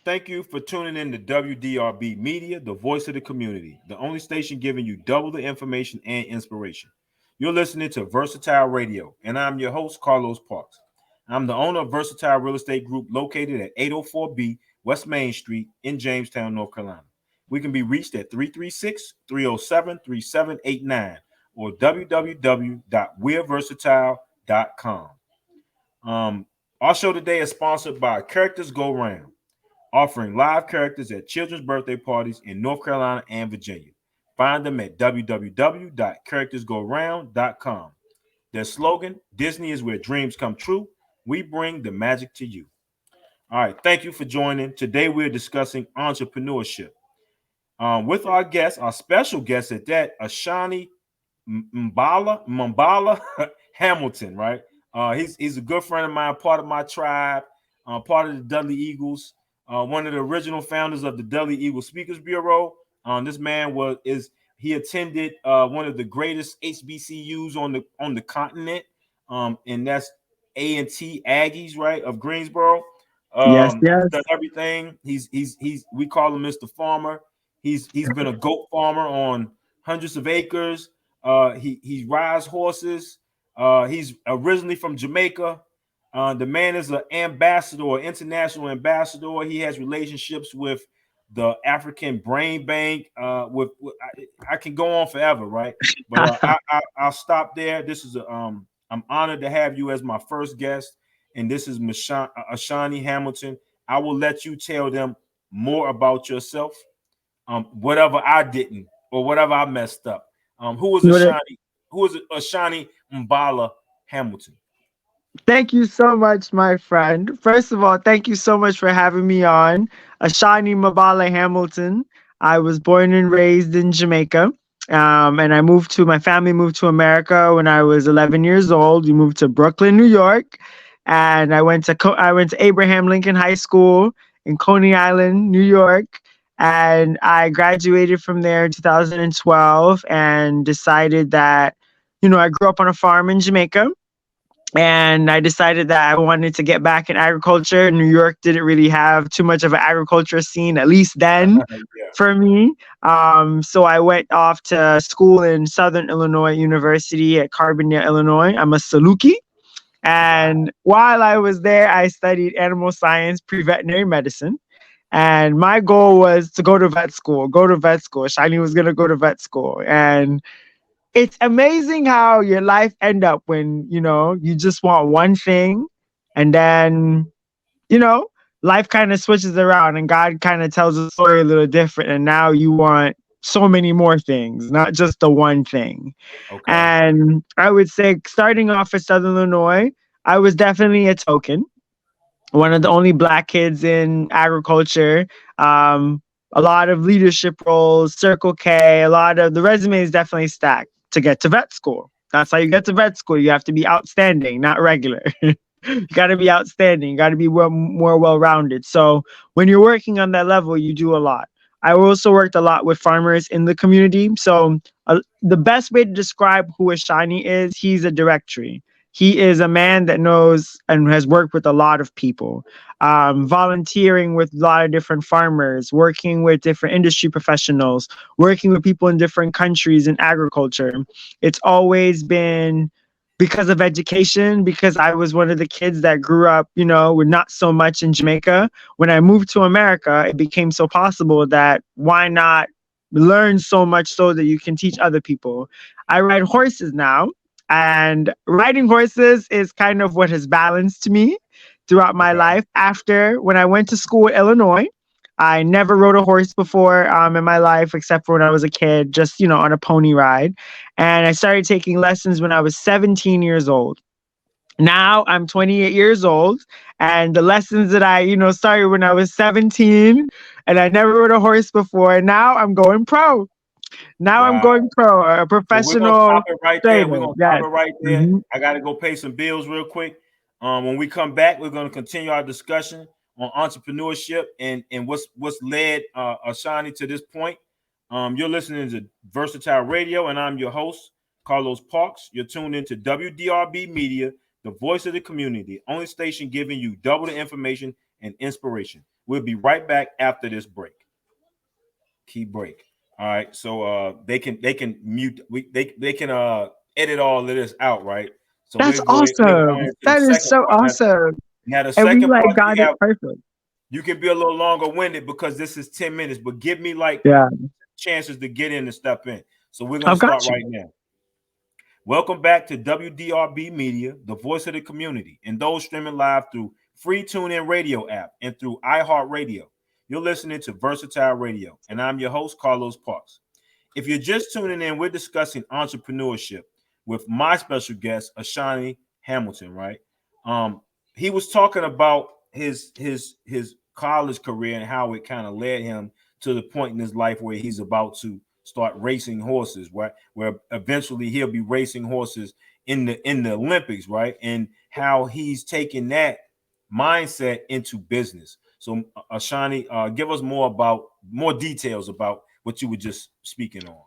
Thank you for tuning in to WDRB Media, the voice of the community, the only station giving you double the information and inspiration. You're listening to Versatile Radio, and I'm your host, Carlos Parks. I'm the owner of Versatile Real Estate Group located at 804B West Main Street in Jamestown, North Carolina. We can be reached at 336-307-3789 or www.weareversatile.com. Our show today is sponsored by Characters Go Round, offering live characters at children's birthday parties in North Carolina and Virginia. Find them at www.charactersgoround.com. Their slogan, Disney is where dreams come true. We bring the magic to you. All right, thank you for joining. Today we're discussing entrepreneurship. With our guest, our special guest at that, Ashani Mbala Hamilton, right? He's a good friend of mine, part of my tribe, part of the Dudley Eagles, one of the original founders of the Dudley Eagles Speakers Bureau. This man he attended one of the greatest HBCUs on the continent, and that's A&T Aggies, right, of Greensboro. Yes, He's yes. done everything. He's we call him Mr. Farmer. He's been a goat farmer on hundreds of acres. He rides horses. He's originally from Jamaica. The man is an ambassador, international ambassador. He has relationships with the African Brain Bank. I can go on forever, right? But I'll stop there. I'm honored to have you as my first guest, and this is Ashani Hamilton. I will let you tell them more about yourself, whatever I didn't or whatever I messed up. Who is What Ashani? Who is Ashani Mbala Hamilton? Thank you so much, my friend. First of all, thank you so much for having me on. Ashani Mabala Hamilton. I was born and raised in Jamaica. And my family moved to America when I was 11 years old. We moved to Brooklyn, New York. And I went to Abraham Lincoln High School in Coney Island, New York. And I graduated from there in 2012 and decided that, I grew up on a farm in Jamaica, and I decided that I wanted to get back in agriculture. New York didn't really have too much of an agriculture scene, at least then, Yeah. for me. So I went off to school in Southern Illinois University at Carbondale, Illinois. I'm a Saluki. Wow. And while I was there, I studied animal science, pre-veterinary medicine. And my goal was to go to vet school. Shiny was going to go to vet school. And it's amazing how your life end up when you just want one thing, and then you know life kind of switches around and God kind of tells the story a little different, and now you want so many more things, not just the one thing. Okay. And I would say, starting off at Southern Illinois, I was definitely a token, one of the only black kids in agriculture. Um, a lot of leadership roles, Circle K, a lot of the resume is definitely stacked to get to vet school. That's how you get to vet school. You have to be outstanding, not regular. You got to be outstanding. You got to be more well rounded. So when you're working on that level, you do a lot. I also worked a lot with farmers in the community. So the best way to describe who Ashani is, he's a directory. He is a man that knows and has worked with a lot of people, volunteering with a lot of different farmers, working with different industry professionals, working with people in different countries in agriculture. It's always been because of education, because I was one of the kids that grew up, with not so much in Jamaica. When I moved to America, it became so possible that why not learn so much so that you can teach other people. I ride horses now, and riding horses is kind of what has balanced me throughout my Okay. life. After when I went to school in Illinois, I never rode a horse before in my life, except for when I was a kid, just, on a pony ride. And I started taking lessons when I was 17 years old. Now I'm 28 years old, and the lessons that I, started when I was 17, and I never rode a horse before. And now I'm going pro. Now I'm Wow. going pro, a So we're gonna professional stop it right there. We're trainer. gonna stop Yes. it right there. Hmm. I gotta go pay some bills real quick. When we come back, we're gonna continue our discussion on entrepreneurship and what's led Ashani to this point. You're listening to Versatile Radio, and I'm your host, Carlos Parks. You're tuned into WDRB Media, the voice of the community, only station giving you double the information and inspiration. We'll be right back after this break. Key break. All right. So they can mute they can edit all of this out, right? So That's we'll go ahead and move on awesome. to the That is second so part. awesome. Now the And we second like part got we it have, perfect. you can be a little longer winded because this is 10 minutes, but give me like Yeah, chances to get in and step in. So we're gonna I've start got you. right now. Welcome back to WDRB Media, the voice of the community, and those streaming live through free TuneIn Radio app and through iHeartRadio. You're listening to Versatile Radio, and I'm your host, Carlos Parks. If you're just tuning in, we're discussing entrepreneurship with my special guest, Ashani Hamilton, right? Um, he was talking about his college career and how it kind of led him to the point in his life where he's about to start racing horses, right? Where eventually he'll be racing horses in the Olympics, right? And how he's taken that mindset into business. So, Ashani, give us more details about what you were just speaking on.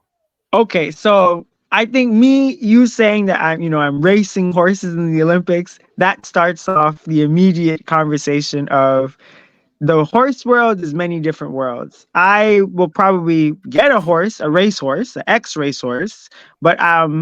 Okay, so I think you saying that I'm racing horses in the Olympics, that starts off the immediate conversation of the horse world is many different worlds. I will probably get a horse, a racehorse, an ex racehorse, but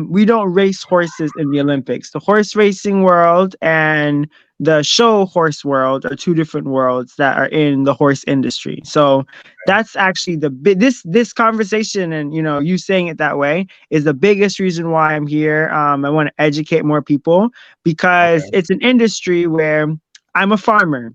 we don't race horses in the Olympics. The horse racing world and the show horse world are two different worlds that are in the horse industry. So that's actually this conversation, and you saying it that way is the biggest reason why I'm here. I want to educate more people because Okay. it's an industry where I'm a farmer.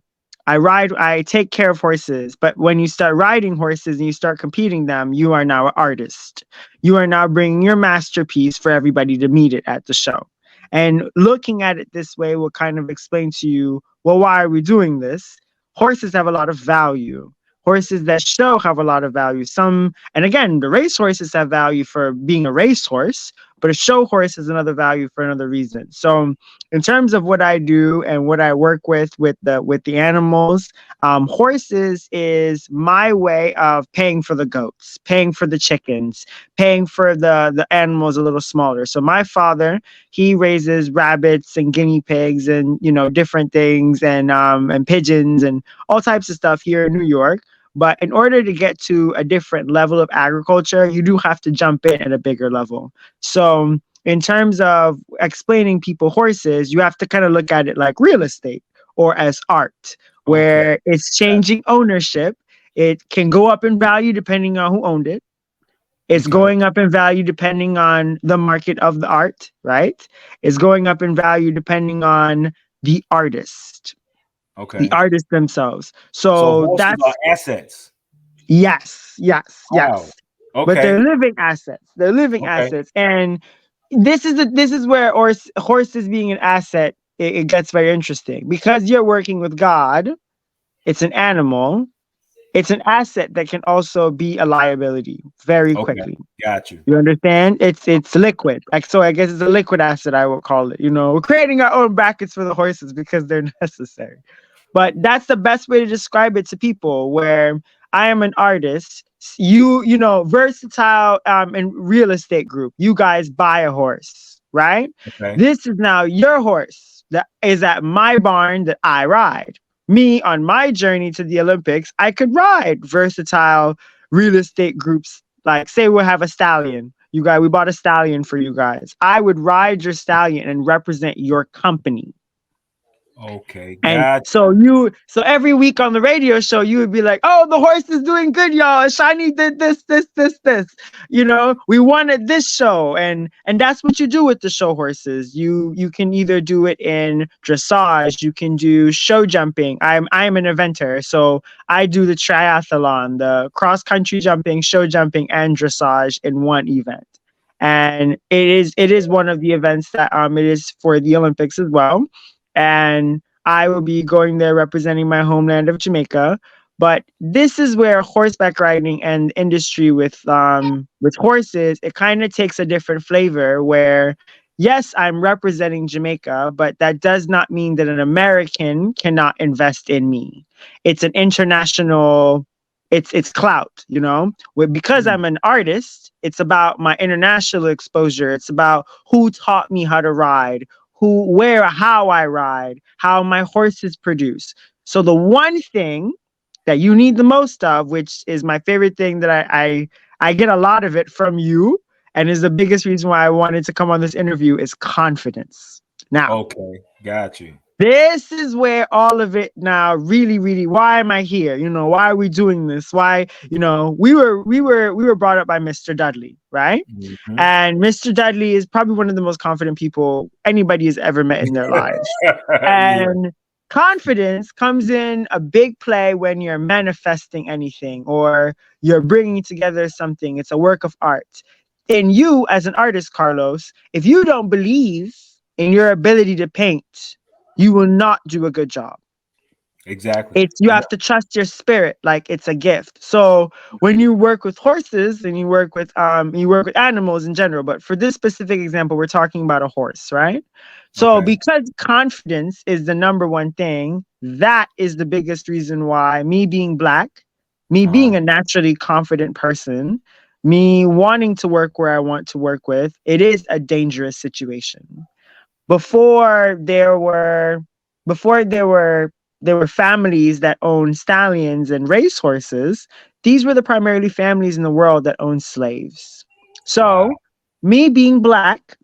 I take care of horses, but when you start riding horses and you start competing them, you are now an artist. You are now bringing your masterpiece for everybody to meet it at the show. And looking at it this way will kind of explain to you, well, why are we doing this? Horses have a lot of value. Horses that show have a lot of value. And again, the race horses have value for being a racehorse, but a show horse has another value for another reason. So in terms of what I do and what I work with the animals, horses is my way of paying for the goats, paying for the chickens, paying for the animals a little smaller. So my father, he raises rabbits and guinea pigs and different things and pigeons and all types of stuff here in New York. But in order to get to a different level of agriculture, you do have to jump in at a bigger level. So in terms of explaining people horses, you have to kind of look at it like real estate or as art, Okay. where it's changing ownership. It can go up in value depending on who owned it. It's Okay. going up in value depending on the market of the art, right? It's going up in value depending on the artist, the Okay. artists themselves. So So horses are that's assets. yes, yes, Wow. yes. But they're Okay. living assets. They're living Okay. assets, and this is where horses being an asset, it gets very interesting because you're working with God. It's an animal. It's an asset that can also be a liability very Okay. quickly. Got you. You understand? It's liquid. Like so, I guess it's a liquid asset. I would call it. We're creating our own brackets for the horses because they're necessary. But that's the best way to describe it to people. Where I am an artist, versatile in real estate group. You guys buy a horse, right? Okay. This is now your horse that is at my barn that I ride. Me on my journey to the Olympics, I could ride versatile real estate groups. Like, say we have a stallion. We bought a stallion for you guys. I would ride your stallion and represent your company. Okay. And Got so every week on the radio show, you would be like, "Oh, the horse is doing good, y'all. Shiny did this, this, this, this. We won at this show." And that's what you do with the show horses. You can either do it in dressage, you can do show jumping. I'm an eventer, so I do the triathlon, the cross country jumping, show jumping, and dressage in one event. And it is one of the events that it is for the Olympics as well, and I will be going there representing my homeland of Jamaica. But this is where horseback riding and industry with horses, it kind of takes a different flavor. Where yes, I'm representing Jamaica, but that does not mean that an American cannot invest in me. It's an international. It's clout, because you. I'm an artist, it's about my international exposure. It's about who taught me how to ride, how I ride, how my horses produce. So the one thing that you need the most of, which is my favorite thing that I get a lot of it from you, and is the biggest reason why I wanted to come on this interview, is confidence. Now, Okay, got you. this is where all of it now really, really, why am I here? Why are we doing this? Why, we were brought up by Mr. Dudley, right? Mhm. And Mr. Dudley is probably one of the most confident people anybody has ever met in their lives. Yeah. And confidence comes in a big play when you're manifesting anything or you're bringing together something. It's a work of art. In you as an artist, Carlos, if you don't believe in your ability to paint, you will not do a good job. Exactly. It's, you have to trust your spirit like it's a gift. So when you work with horses and you work with animals in general, but for this specific example, we're talking about a horse, right? So Okay. because confidence is the number one thing, that is the biggest reason why me being black, me Uh-huh. being a naturally confident person, me wanting to work where I want to work with, it is a dangerous situation. Before there were families that owned stallions and racehorses, these were the primarily families in the world that owned slaves. Wow. So me being black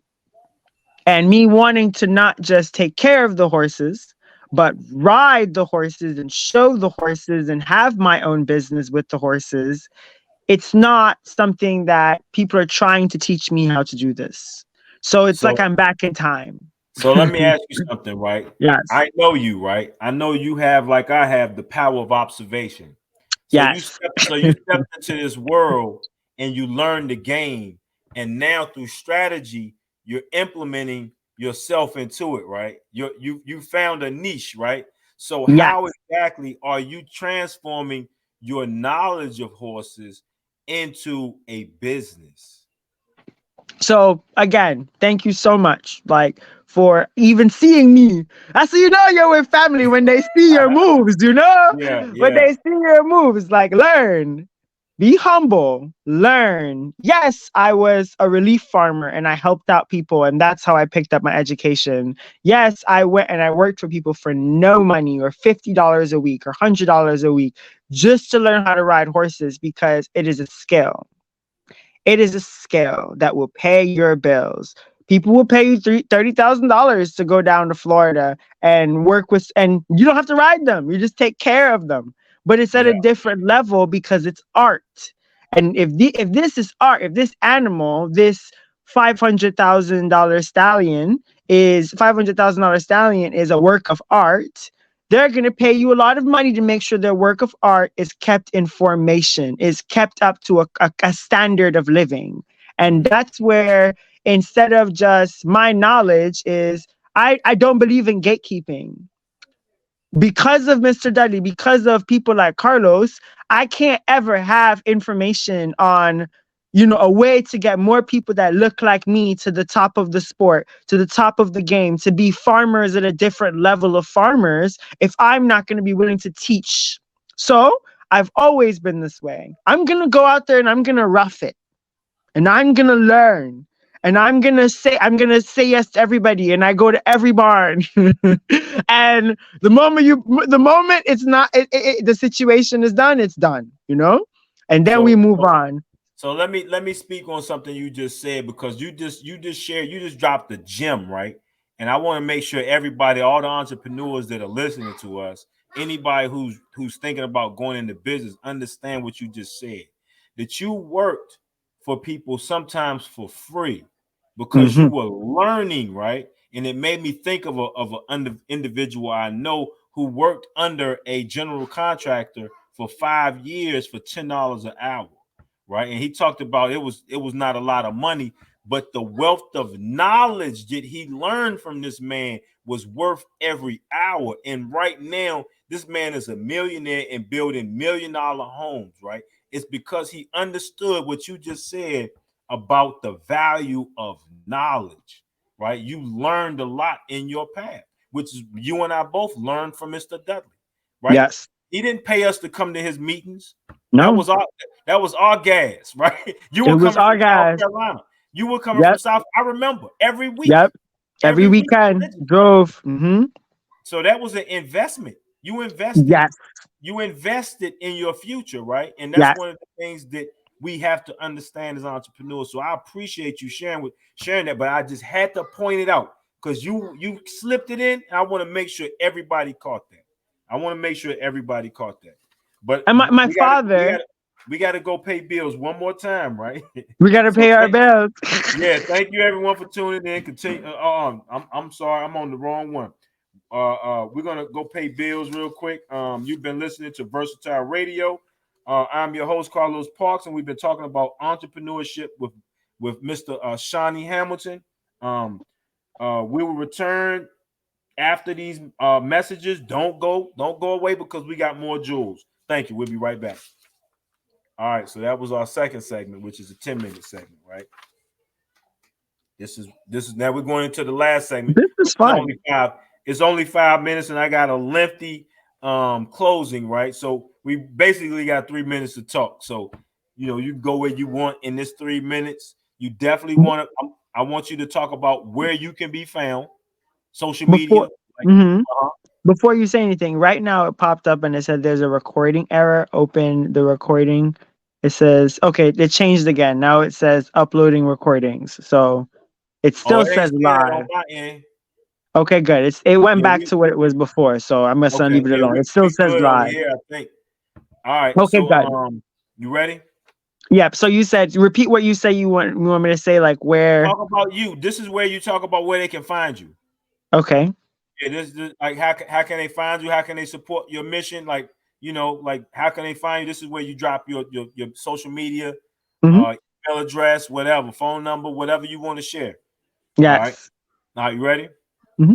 and me wanting to not just take care of the horses, but ride the horses and show the horses and have my own business with the horses, it's not something that people are trying to teach me how to do this. So it's like So I'm back in time. so let me ask you something, right? Yes. I know you, right? I know you have, like I have, the power of observation. Yes. So you stepped into this world and you learned the game, and now through strategy, you're implementing yourself into it, right? You found a niche, right? So Yes. how exactly are you transforming your knowledge of horses into a business? So again, thank you so much, like, for even seeing me. That's how you know you're with family when they see your moves. Yeah, When they yeah. see your moves, like, learn, be humble, learn. Yes, I was a relief farmer and I helped out people, and that's how I picked up my education. Yes, I went and I worked for people for no money, or $50 a week or $100 a week, just to learn how to ride horses, because it is a skill. It is a skill that will pay your bills. People will pay you $30,000 to go down to Florida and work with, and you don't have to ride them. You just take care of them. But it's at Yeah. a different level because it's art. And if this is art, if this animal, this $500,000 stallion is a work of art, they're going to pay you a lot of money to make sure their work of art is kept in formation, is kept up to a standard of living. And that's where, instead of just my knowledge, is I don't believe in gatekeeping. Because of Mr. Dudley, because of people like Carlos, I can't ever have information on, a way to get more people that look like me to the top of the sport, to the top of the game, to be farmers at a different level of farmers, if I'm not going to be willing to teach. So I've always been this way. I'm going to go out there and I'm going to rough it, and I'm gonna learn, and I'm gonna say yes to everybody, and I go to every barn. And the moment it's not the situation is done, it's done, and then we So move so on. So let me speak on something you just said, because you just dropped the gem, right? And I want to make sure everybody, all the entrepreneurs that are listening to us, anybody who's thinking about going into business, understand what you just said. That you worked for people sometimes for free because you Hmm. were learning, right? And it made me think of an individual I know who worked under a general contractor for 5 years for $10 an hour, right? And he talked about it was not a lot of money, but the wealth of knowledge that he learned from this man was worth every hour. And right now, this man is a millionaire and building $1 million homes, right? It's because he understood what you just said about the value of knowledge, right? You learned a lot in your path, which is you and I both learned from Mr. Dudley, right? Yes. He didn't pay us to come to his meetings. That No, was our that was our gas, right? You it were was coming our from South guys. Carolina. You were coming from Yep. South. I remember Yep. Every every week, weekend drove. Hmm. so that was an investment. You invested Yes. you invested in your future, right? And that's Yes. one of the things that we have to understand as entrepreneurs. So I appreciate you sharing that, but I just had to point it out because you slipped it in. And I want to make sure everybody caught that. I want to make sure everybody caught that. But And my we got to we father, got to we got to go pay bills one more time, right? we got to So pay our bills. yeah, thank you everyone for tuning in. Continue. I'm sorry, I'm on the wrong one. We're gonna go pay bills real quick. You've been listening to Versatile Radio. I'm your host Carlos Parks, and we've been talking about entrepreneurship with Mr. Ashani Hamilton. We will return after these messages. Don't go away because we got more jewels. Thank you. We'll be right back. All right, so that was our second segment, which is a 10-minute segment, right? This is now we're going into the last segment. This is It's fun. only five. It's only 5 minutes, and I got a lengthy closing, right? So we basically got 3 minutes to talk. So you go where you want in this 3 minutes. You definitely want to. I want you to talk about where you can be found, social media. Before, Like, hmm uh-huh. before you say anything, right now it popped up and it said there's a recording error. Open the recording. It says, okay, it changed again. Now it says uploading recordings. So it Oh, still it ain't says saying that on live. my end. Okay, good. It went Yeah, back to what it was before. So I must not okay. leave it Yeah, alone. we It still we says good over live. here, I think. All right. Okay, So good. you ready? Yep. So you said repeat what you say you want me to say, like where. Talk about you. This is where you talk about where they can find you. Okay. Yeah, this like how can they find you? How can they support your mission? Like like how can they find you? This is where you drop your social media, Hmm. email address, whatever, phone number, whatever you want to share. All right. Yes. Now you ready? Hmm.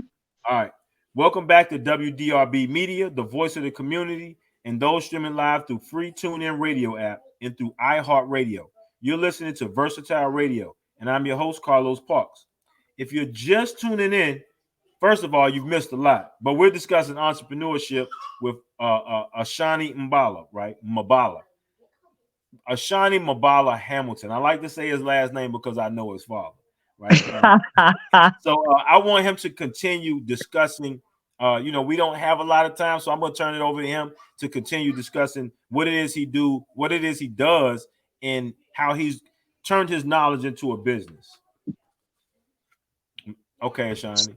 All right. Welcome back to WDRB Media, the voice of the community, and those streaming live through free TuneIn Radio app and through iHeartRadio. You're listening to Versatile Radio, and I'm your host, Carlos Parks. If you're just tuning in, first of all, you've missed a lot, but we're discussing entrepreneurship with Ashani Mbala, right? Mabala. Ashani Mabala Hamilton. I like to say his last name because I know his father, right? So I want him to continue discussing. We don't have a lot of time, so I'm going to turn it over to him to continue discussing what it is what it is he does, and how he's turned his knowledge into a business. Okay, Ashani.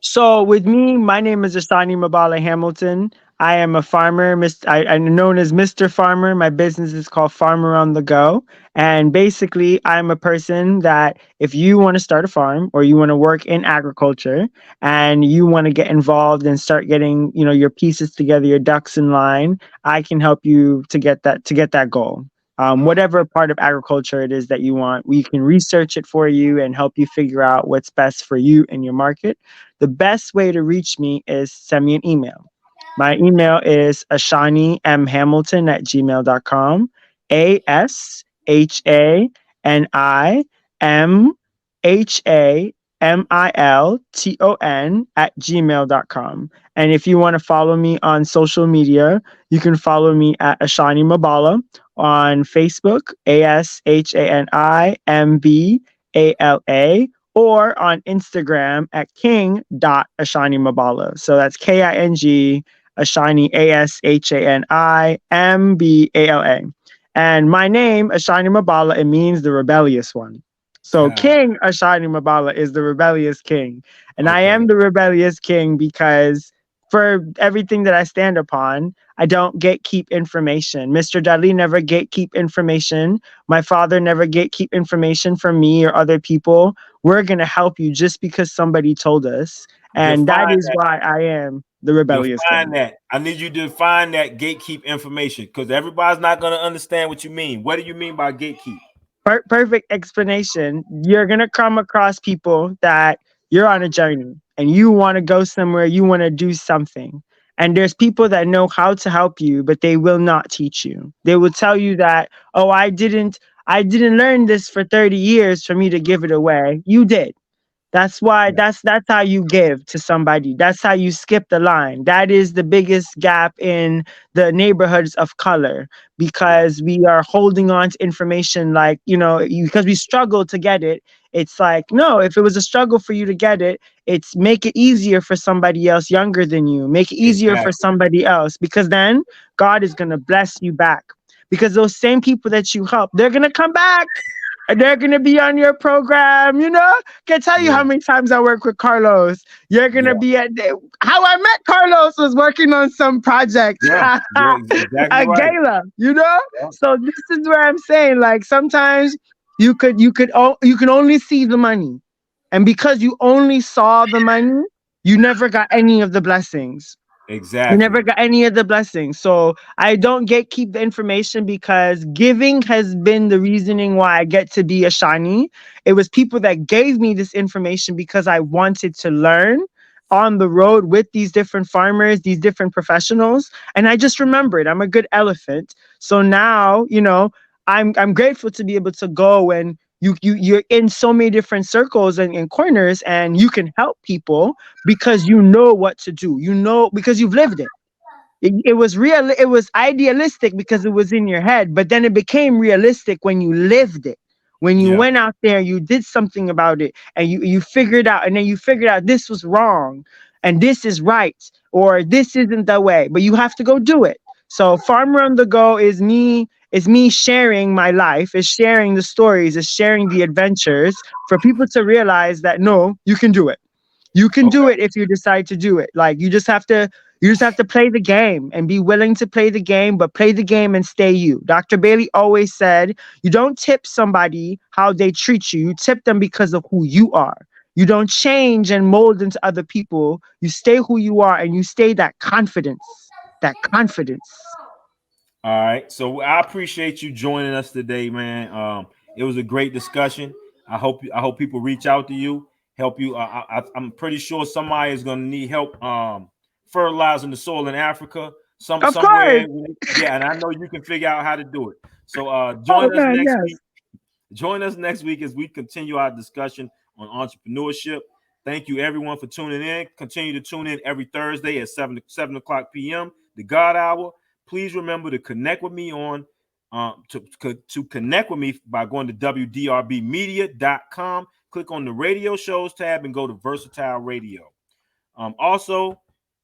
So with me, my name is Ashani Mabala Hamilton. I am a farmer. I'm known as Mr. Farmer. My business is called Farmer on the Go. And basically, I'm a person that if you want to start a farm or you want to work in agriculture and you want to get involved and start getting, your pieces together, your ducks in line, I can help you to get that goal. Whatever part of agriculture it is that you want, we can research it for you and help you figure out what's best for you and your market. The best way to reach me is send me an email. My email is ashanimhamilton@gmail.com. ASHANIMHAMILTON at gmail.com. And if you want to follow me on social media, you can follow me at Ashani Mabala on Facebook, ASHANIMBALA, or on Instagram at king.ashanimabala. So that's KING Ashani ASHANIMBALA. And my name, Ashani Mabala, it means the rebellious one. So Yeah. King Ashani Mabala is the rebellious king. And I Okay. am the rebellious king because for everything that I stand upon, I don't gatekeep information. Mr. Dudley never gatekeep information. My father never gatekeep information from me or other people. We're going to help you just because somebody told us. And that Define is that. why I am the rebellious Define king. that. I need you to define that gatekeep information because everybody's not going to understand what you mean. What do you mean by gatekeep? Perfect explanation. You're going to come across people that you're on a journey and you want to go somewhere, you want to do something. And there's people that know how to help you, but they will not teach you. They will tell you that, "Oh, I didn't learn this for 30 years for me to give it away." You did. That's why Yeah. that's how you give to somebody. That's how you skip the line. That is the biggest gap in the neighborhoods of color Yeah. because we are holding on to information like, because we struggle to get it. It's like, no, if it was a struggle for you to get it, it's make it easier for somebody else younger than you. Make it easier for Exactly. somebody else, because then God is going to bless you back. Because those same people that you help, they're going to come back and they're going to be on your program. Can tell you Yeah. how many times I work with Carlos. You're going to Yeah. be at how I met Carlos was working on some project, Yeah. Yeah. Exactly a right. gala. Yeah. So this is where I'm saying, like, sometimes you can only see the money. And because you only saw the money, you never got any of the blessings. You Exactly. never got any of the blessings. So I don't gatekeep the information, because giving has been the reasoning why I get to be Ashani. It was people that gave me this information because I wanted to learn on the road with these different farmers, these different professionals. And I just remembered I'm a good elephant. So now, I'm grateful to be able to go, and you're in so many different circles and corners, and you can help people because you know what to do. Because you've lived it. It was real. It was idealistic because it was in your head, but then it became realistic when you lived it. When you Yeah. went out there, you did something about it, and you figured out, and then you figured out this was wrong, and this is right, or this isn't the way. But you have to go do it. So Farmer on the Go is me. Is me sharing my life, is sharing the stories, is sharing the adventures for people to realize that no, you can do it. You can do Okay. it if you decide to do it. Like, you just have to play the game and be willing to play the game, but play the game and stay you. Dr. Bailey always said, you don't tip somebody how they treat you. You tip them because of who you are. You don't change and mold into other people. You stay who you are, and you stay that confidence. That confidence. All right. So I appreciate you joining us today, man. It was a great discussion. I hope people reach out to you, help you. I'm pretty sure somebody is going to need help fertilizing the soil in Africa, Of somewhere. course. Yeah, and I know you can figure out how to do it. So Oh join us man, next week. yes. Join us next week as we continue our discussion on entrepreneurship. Thank you, everyone, for tuning in. Continue to tune in every Thursday at 7 o'clock p.m., the God Hour. Please remember to connect with me to connect with me by going to wdrbmedia.com. Click on the radio shows tab and go to Versatile Radio. Also,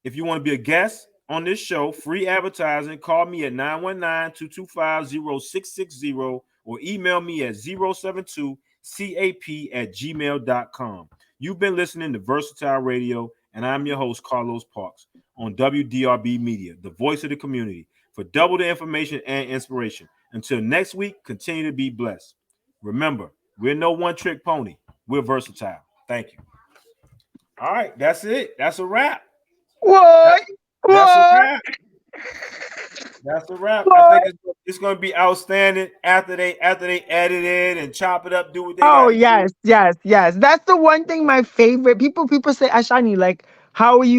if you want to be a guest on this show, free advertising, call me at 919-225-0660 or email me at 072cap@gmail.com. You've been listening to Versatile Radio, and I'm your host, Carlos Parks, on WDRB Media, the voice of the community, for double the information and inspiration. Until next week, continue to be blessed. Remember, we're no one-trick pony. We're versatile. Thank you. All right, that's it. That's a wrap. What? That's that's a What? wrap. That's a wrap. I think What? it's going to be outstanding after they edit it and chop it up, do what they got Oh to do. yes, yes, yes. That's the one thing my favorite. People say, Ashani, like, how are you